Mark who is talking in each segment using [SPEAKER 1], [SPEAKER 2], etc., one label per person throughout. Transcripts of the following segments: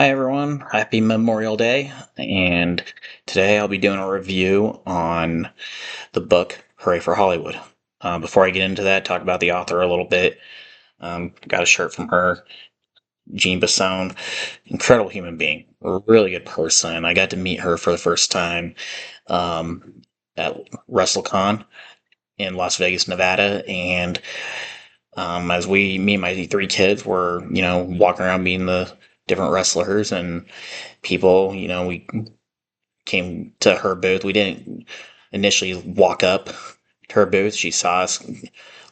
[SPEAKER 1] Hi everyone, happy Memorial Day, and today I'll be doing a review on the book Hooray for Hollywood. Before I get into that, talk about the author a little bit. Got a shirt from her, Jean Bassone, incredible human being, a really good person. I got to meet her for the first time at WrestleCon in Las Vegas, Nevada, and as me and my three kids were, walking around meeting the different wrestlers and people, we came to her booth. We didn't initially walk up to her booth. She saw us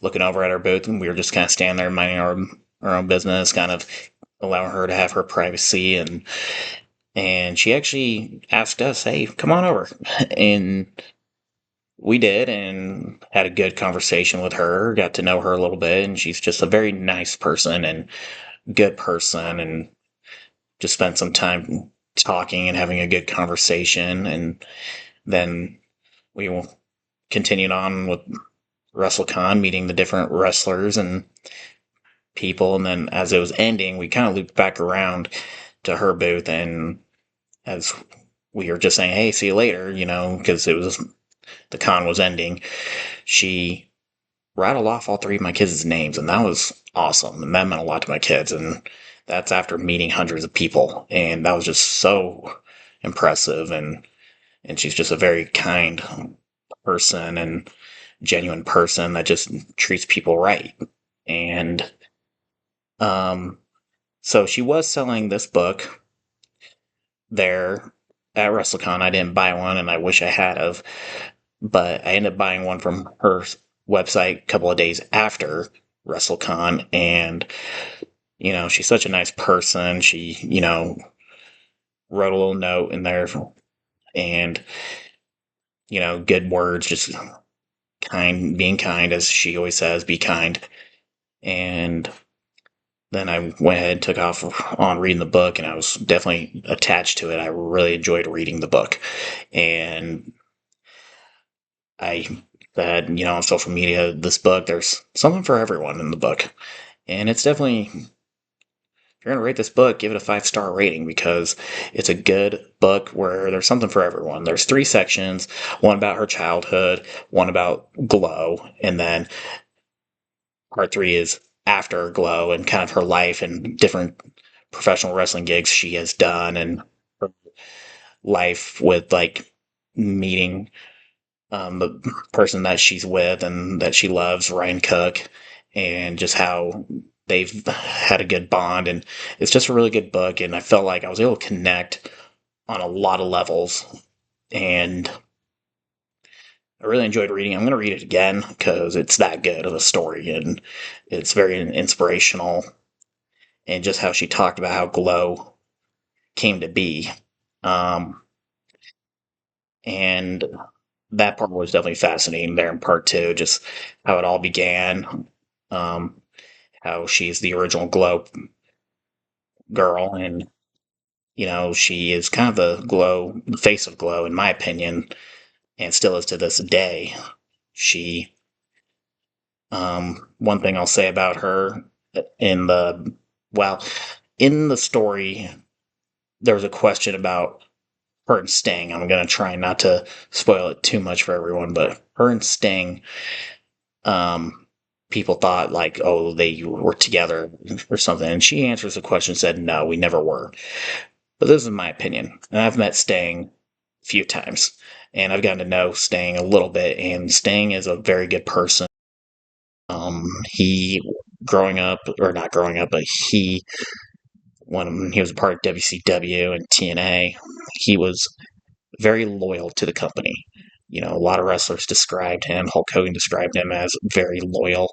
[SPEAKER 1] looking over at our booth, and we were just kind of standing there minding our own business, kind of allowing her to have her privacy. And she actually asked us, "Hey, come on over," and we did, and had a good conversation with her. Got to know her a little bit, and she's just a very nice person and good person, and just spent some time talking and having a good conversation. And then we continued on with WrestleCon, meeting the different wrestlers and people. And then as it was ending, we kind of looped back around to her booth. And as we were just saying, "Hey, see you later," because the con was ending, she rattled off all three of my kids' names. And that was awesome. And that meant a lot to my kids. And that's after meeting hundreds of people. And that was just so impressive. And she's just a very kind person and genuine person that just treats people right. And so she was selling this book there at WrestleCon. I didn't buy one, and I wish I had of, but I ended up buying one from her website a couple of days after WrestleCon. And she's such a nice person. She wrote a little note in there, and good words, just being kind, as she always says, be kind. And then I went ahead and took off on reading the book, and I was definitely attached to it. I really enjoyed reading the book. And I said, on social media, this book, there's something for everyone in the book. And it's definitely, if you're going to rate this book, give it a 5-star rating, because it's a good book where there's something for everyone. There's 3 sections, one about her childhood, one about Glow, and then part 3 is after Glow and kind of her life and different professional wrestling gigs she has done, and her life with like meeting the person that she's with and that she loves, Ryan Cook, and just how they've had a good bond. And it's just a really good book, and I felt like I was able to connect on a lot of levels, and I really enjoyed reading. I'm going to read it again because it's that good of a story, and it's very inspirational. And just how she talked about how Glow came to be. Um, and that part was definitely fascinating there in part 2, just how it all began. Um, how she's the original Glow girl, and she is kind of the face of Glow, in my opinion, and still is to this day. She, one thing I'll say about her in the well, in the story, there was a question about her and Sting. I'm going to try not to spoil it too much for everyone, but her and Sting, people thought like, oh, they were together or something. And she answers the question and said, no, we never were. But this is my opinion. And I've met Sting a few times, and I've gotten to know Sting a little bit, and Sting is a very good person. He, growing up, or not growing up, but when he was a part of WCW and TNA, he was very loyal to the company. A lot of wrestlers described him, Hulk Hogan described him as very loyal,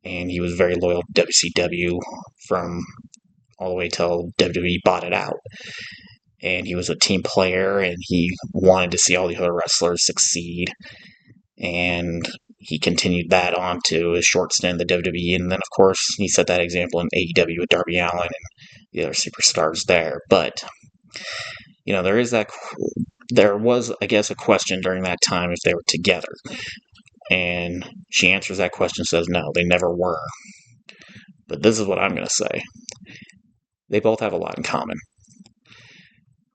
[SPEAKER 1] and he was very loyal to WCW from all the way till WWE bought it out. And he was a team player, and he wanted to see all the other wrestlers succeed. And he continued that on to a short stint in the WWE, and then, of course, he set that example in AEW with Darby Allin and the other superstars there. But there was, I guess, a question during that time if they were together. And she answers that question, says no, they never were. But this is what I'm going to say. They both have a lot in common.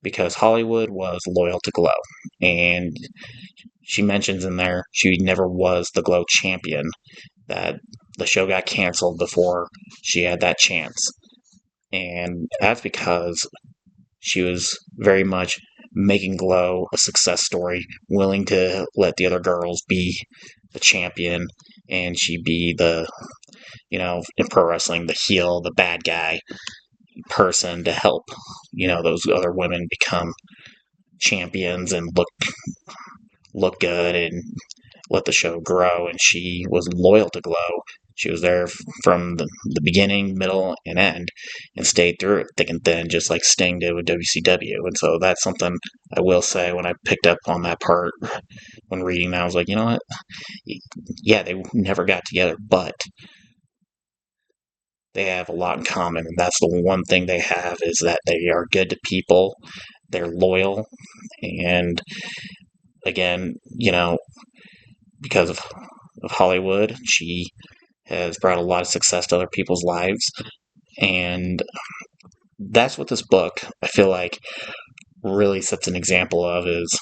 [SPEAKER 1] because Hollywood was loyal to Glow. And she mentions in there she never was the Glow champion, that the show got canceled before she had that chance. And that's because she was very much making Glow a success story, willing to let the other girls be the champion, and she be the, in pro wrestling, the heel, the bad guy person to help, those other women become champions and look good and let the show grow. And she was loyal to Glow. She was there from the beginning, middle, and end, and stayed through it thick and thin, just like Sting did with WCW. And so that's something I will say when I picked up on that part when reading that. I was like, you know what? Yeah, they never got together, but they have a lot in common. And that's the one thing they have, is that they are good to people. They're loyal. And again, because of Hollywood, she has brought a lot of success to other people's lives. And that's what this book, I feel like, really sets an example of, is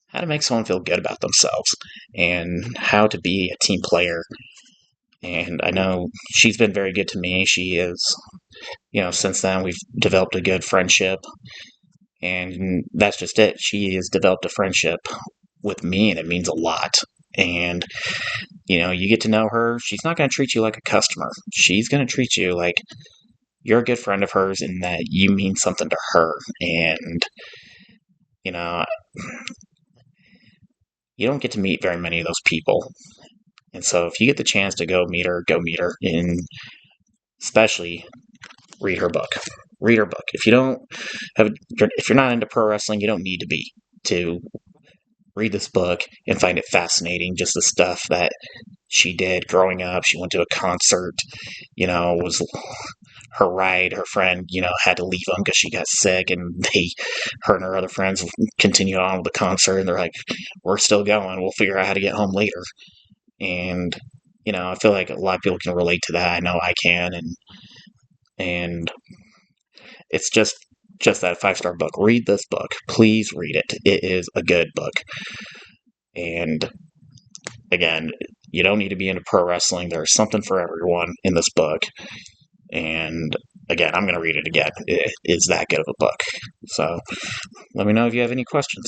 [SPEAKER 1] how to make someone feel good about themselves and how to be a team player. And I know she's been very good to me. She is, since then we've developed a good friendship. And that's just it. She has developed a friendship with me, and it means a lot. And, you get to know her. She's not going to treat you like a customer. She's going to treat you like you're a good friend of hers, and that you mean something to her. And, you know, you don't get to meet very many of those people. And so if you get the chance to go meet her, and especially read her book. Read her book. If you're not into pro wrestling, you don't need to be to read this book and find it fascinating. Just the stuff that she did growing up. She went to a concert, was her ride. Her friend, had to leave them because she got sick, and her and her other friends continued on with the concert, and they're like, we're still going. We'll figure out how to get home later. And, I feel like a lot of people can relate to that. I know I can. And it's just that 5-star book. Read this book. Please read it. It is a good book. And again, you don't need to be into pro wrestling. There's something for everyone in this book. And again, I'm going to read it again. It is that good of a book. So let me know if you have any questions.